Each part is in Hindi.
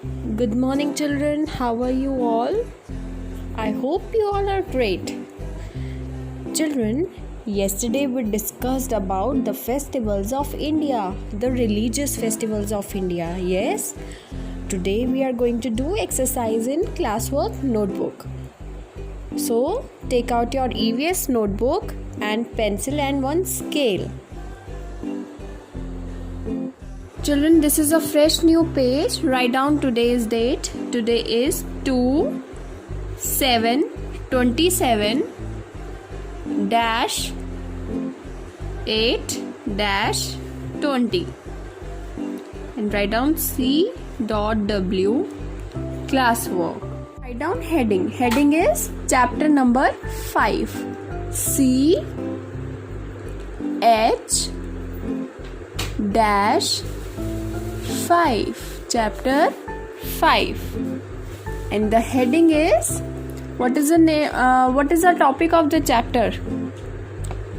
Good morning, children. How are you all? I hope you all are great. Children, yesterday we discussed about the festivals of India, the religious festivals of India. Yes? Today we are going to do exercise in classwork notebook. So, take out your EVS notebook and pencil and one scale. Children, this is a fresh new page. Write down today's date. Today is 2/7/27-8-20 and write down C.W classwork. Write down heading. Heading is chapter number 5. C.H-5, chapter 5, and the heading is what is the name? What is the topic of the chapter?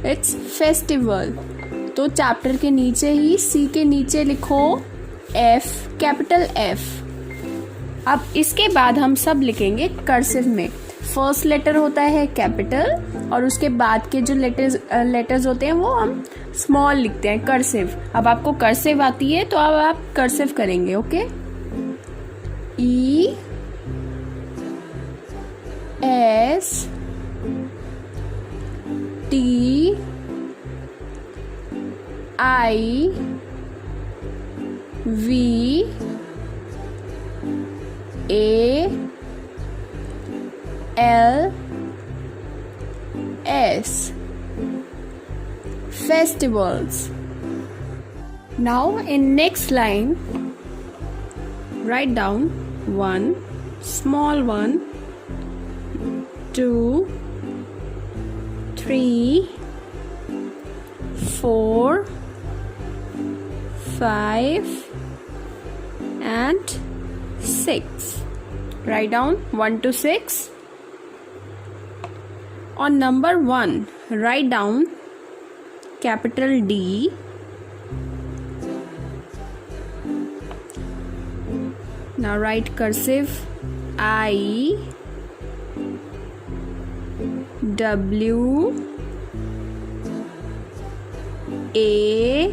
It's festival. तो चैप्टर के नीचे ही सी के नीचे लिखो F, कैपिटल F. अब इसके बाद हम सब लिखेंगे कर्सिव में. फर्स्ट लेटर होता है कैपिटल और उसके बाद के जो लेटर्स होते हैं वो हम स्मॉल लिखते हैं, कर्सिव. अब आपको कर्सिव आती है तो अब आप कर्सिव करेंगे. Okay, E S T I V A L S, festivals. Now in next line write down 1, small 1, 2, 3, 4, 5 and 6. Write down 1 to 6. On number 1, write down capital D, now write cursive I, W, A,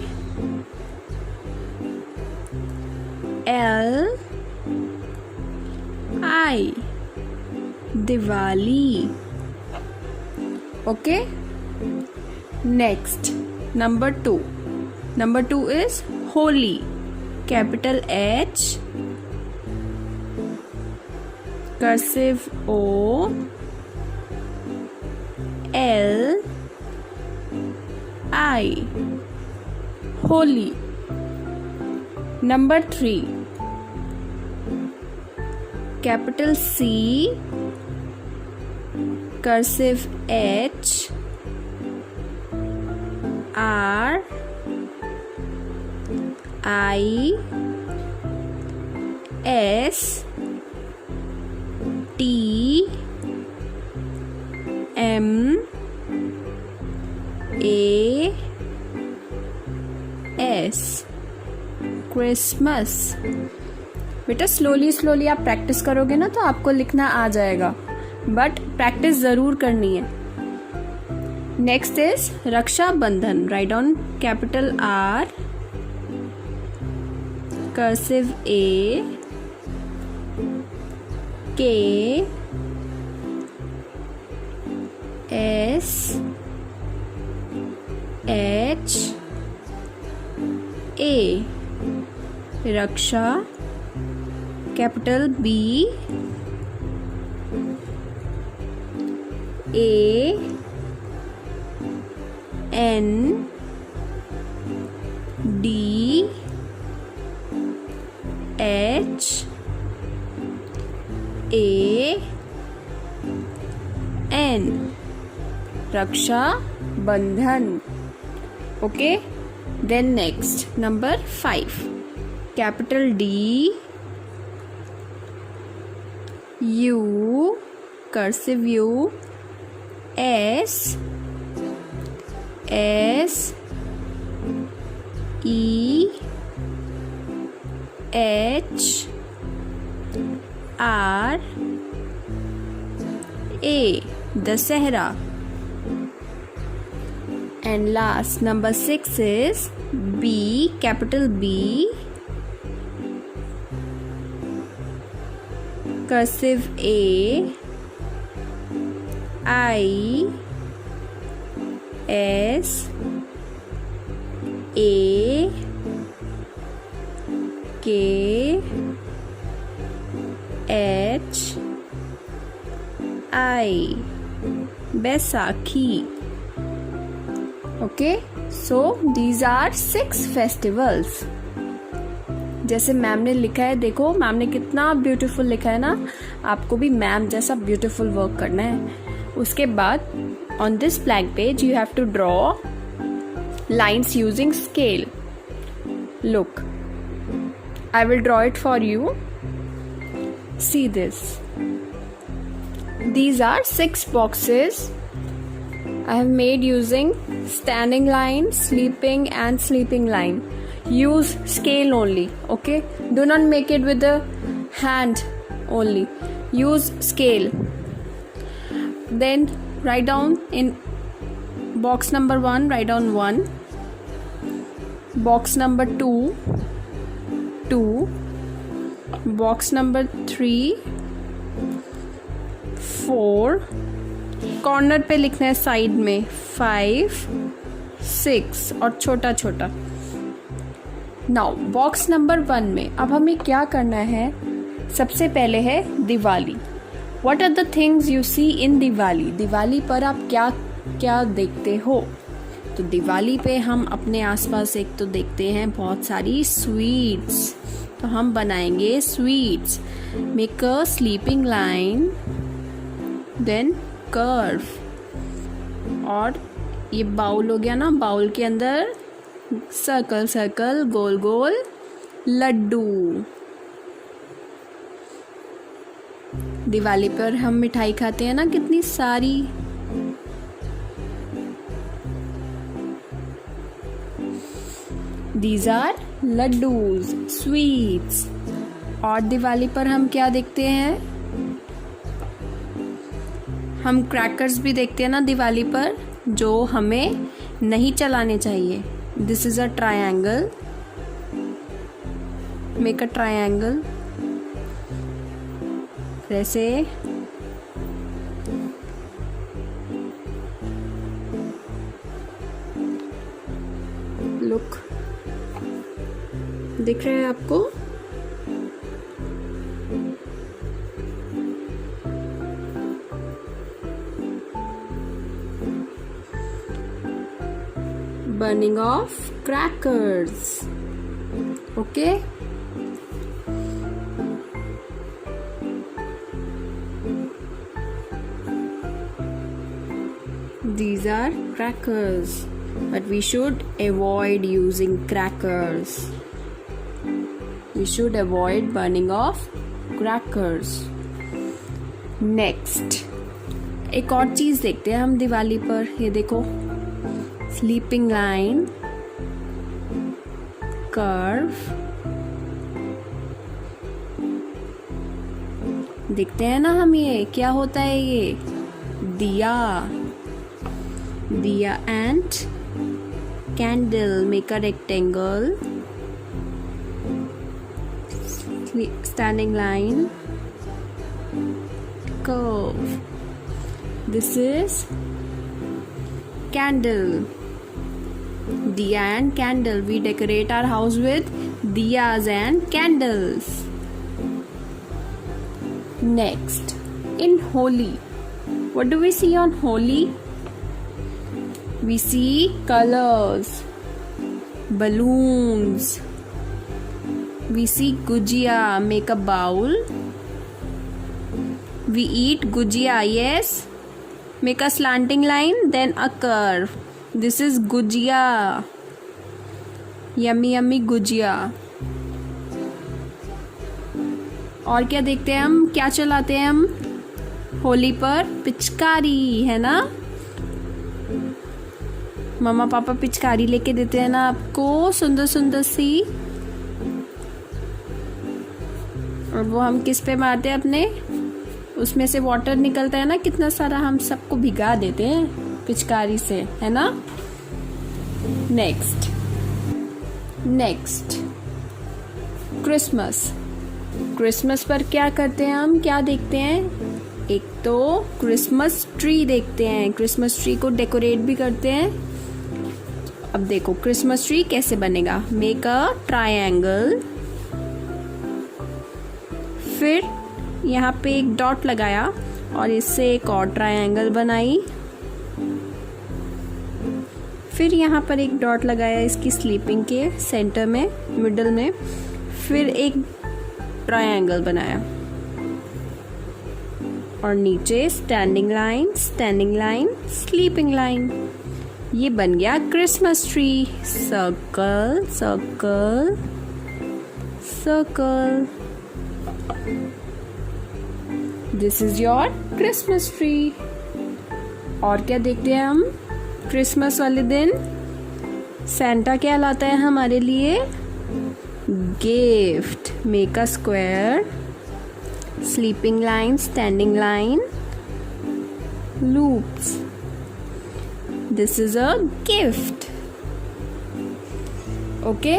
L, I, Diwali. Okay, next number 2. Number 2 is Holi, capital H, cursive O, L, I, Holi. Number 3, capital C, cursive H, R, I, S, T, M, A, S, Christmas. बेटा स्लोली आप प्रैक्टिस करोगे ना तो आपको लिखना आ जाएगा, बट प्रैक्टिस जरूर करनी है. Next is Rakshabandhan. Write down capital R, cursive A, K, S, H, A, Raksha, capital B, A, N, D, H, A, N, Raksha Bandhan. Okay, then next number 5, capital D, U, cursive U, S, S, E, H, R A, Dasehra. And last, number 6 is B, capital B, cursive A, I S A K H I, Baisakhi. Okay, so these are 6 festivals. जैसे मैम ने लिखा है, देखो मैम ने कितना ब्यूटीफुल लिखा है ना. आपको भी मैम जैसा ब्यूटीफुल वर्क करना है. उसके बाद on this blank page you have to draw lines using scale. Look, I will draw it for you. See this. These are 6 boxes I have made using standing line, sleeping and sleeping line. Use scale only, okay? Do not make it with the hand only. Use scale. Then write down in box number 1, write down 1. Box number 2, 2. Box number 3, 4. Corner पे लिखना है साइड में 5, 6 और छोटा छोटा. नाउ बॉक्स नंबर 1 में अब हमें क्या करना है. सबसे पहले है Diwali. What are the things you see in Diwali. Diwali पर आप क्या क्या देखते हो. तो दिवाली पे हम अपने आसपास एक तो देखते हैं बहुत सारी स्वीट्स. तो हम बनाएंगे sweets. Make a sleeping line, then curve. और ये बाउल हो गया ना. बाउल के अंदर सर्कल सर्कल, गोल गोल लड्डू. दिवाली पर हम मिठाई खाते हैं ना कितनी सारी. These are laddoos, sweets. और दिवाली पर हम क्या देखते हैं. हम क्रैकर्स भी देखते हैं ना दिवाली पर, जो हमें नहीं चलाने चाहिए. This is a triangle. Make a triangle. ऐसे लुक दिख रहा है आपको. Burning of crackers. Okay. These are crackers, but we should avoid using crackers. We should avoid burning of crackers. Next, एक और चीज देखते हैं हम दिवाली पर. ये देखो, स्लीपिंग लाइन, कर्व. देखते हैं ना हम. ये क्या होता है. ये दिया. दिया and candle. Make a rectangle. Standing line, curve. This is candle. Diya and candle. We decorate our house with diyas and candles. Next, in Holi, what do we see on Holi? We see colors, balloons. We see gujia. Make a bowl. We eat gujia. Yes. Make a slanting line, then a curve. This is gujia. Yummy yummy gujia. और क्या देखते हैं हम. क्या चलाते हैं हम होली पर. पिचकारी है ना. मम्मा पापा पिचकारी लेके देते हैं ना आपको, सुंदर सुंदर सी. और वो हम किस पे मारते हैं अपने, उसमें से वाटर निकलता है ना कितना सारा, हम सबको भिगा देते हैं पिचकारी से, है ना। Next Christmas. क्रिसमस पर क्या करते हैं हम, क्या देखते हैं, एक तो क्रिसमस ट्री देखते हैं, क्रिसमस ट्री को डेकोरेट भी करते हैं। अब देखो क्रिसमस ट्री कैसे बनेगा, मेक अ ट्रायंगल, फिर यहाँ पे एक डॉट लगाया और इससे एक और ट्रायंगल बनाई, फिर यहाँ पर एक डॉट लगाया इसकी स्लीपिंग के सेंटर में, मिडल में, फिर एक ट्रायंगल बनाया और नीचे स्टैंडिंग लाइन, स्लीपिंग लाइन। ये बन गया Christmas tree. Circle circle circle, this is your Christmas tree. और क्या देखते हैं हम क्रिसमस वाले दिन, सैंटा क्या लाता है हमारे लिए, gift. Make a square, sleeping line, standing line, loops, this is a gift. Okay,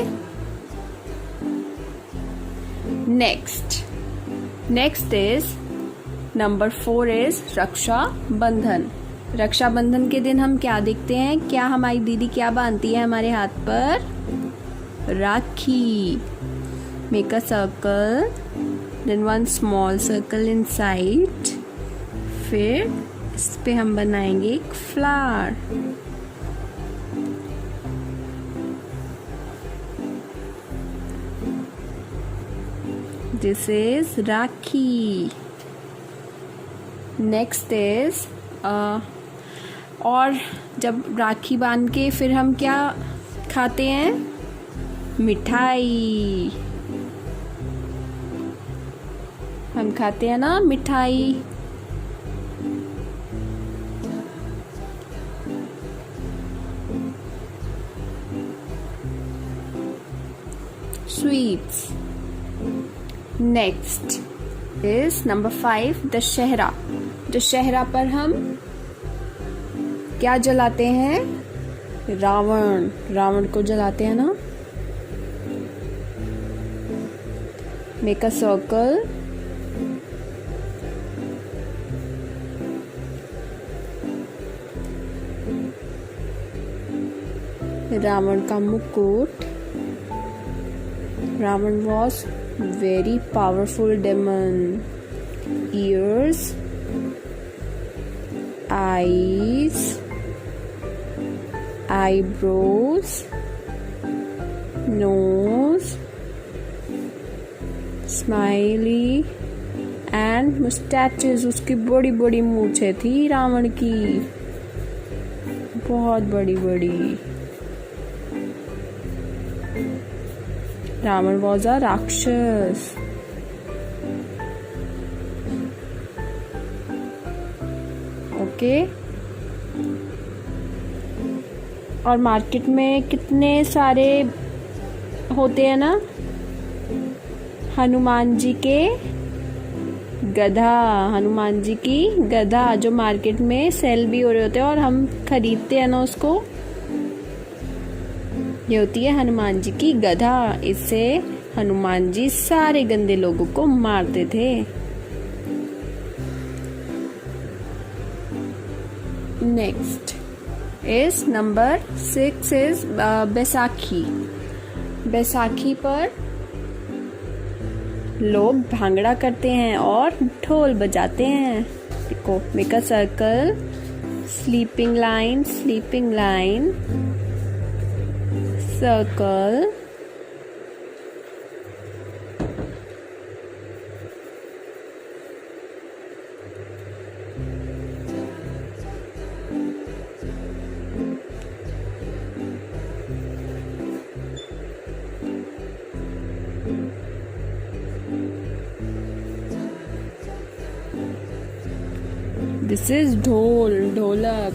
next is number 4 is Rakshabandhan. Rakshabandhan के दिन हम क्या देखते हैं, क्या हमारी दीदी क्या बांधती है हमारे हाथ पर, rakhi. Make a circle, then 1 small circle inside, फिर इस पे हम बनाएंगे एक flower. This is rakhi. Next is और जब राखी बांध के फिर हम क्या खाते हैं, मिठाई। हम खाते हैं ना मिठाई। Sweets. Next is number 5 Dussehra. Dussehra पर हम क्या जलाते हैं, रावण को जलाते हैं ना। मेक अ सर्कल, रावण का मुकुट। Ravan was very powerful demon. Ears, eyes, eyebrows, nose, smiley and mustaches. उसकी बड़ी बड़ी मूछें थी रावण की, बहुत बड़ी बड़ी। रावण was a राक्षस। ओके, और मार्केट में कितने सारे होते हैं ना, हनुमान जी के गधा, हनुमान जी की गधा जो मार्केट में सेल भी हो रहे होते हैं और हम खरीदते हैं ना उसको, ये होती है हनुमान जी की गधा। इससे हनुमान जी सारे गंदे लोगों को मारते थे। Next is number 6 is Baisakhi. Baisakhi पर लोग भांगड़ा करते हैं और ढोल बजाते हैं। देखो, make a circle, sleeping line, circle, this is ढोल, ढोलक।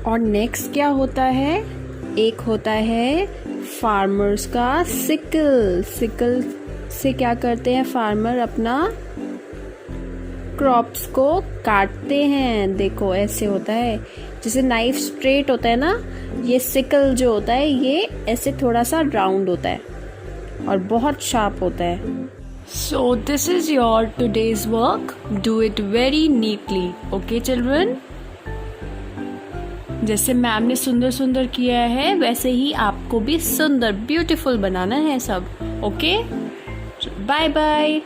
और नेक्स्ट क्या होता है, एक होता है फार्मर्स का सिकल। सिकल से क्या करते हैं फार्मर? अपना क्रॉप्स को काटते हैं। देखो ऐसे होता है, जैसे नाइफ स्ट्रेट होता है ना, ये सिकल जो होता है ये ऐसे थोड़ा सा राउंड होता है और बहुत शार्प होता है। So this is your today's work, do it very neatly, okay children. जैसे मैम ने सुंदर सुंदर किया है वैसे ही आपको भी सुंदर ब्यूटीफुल बनाना है सब, ओके। Bye bye.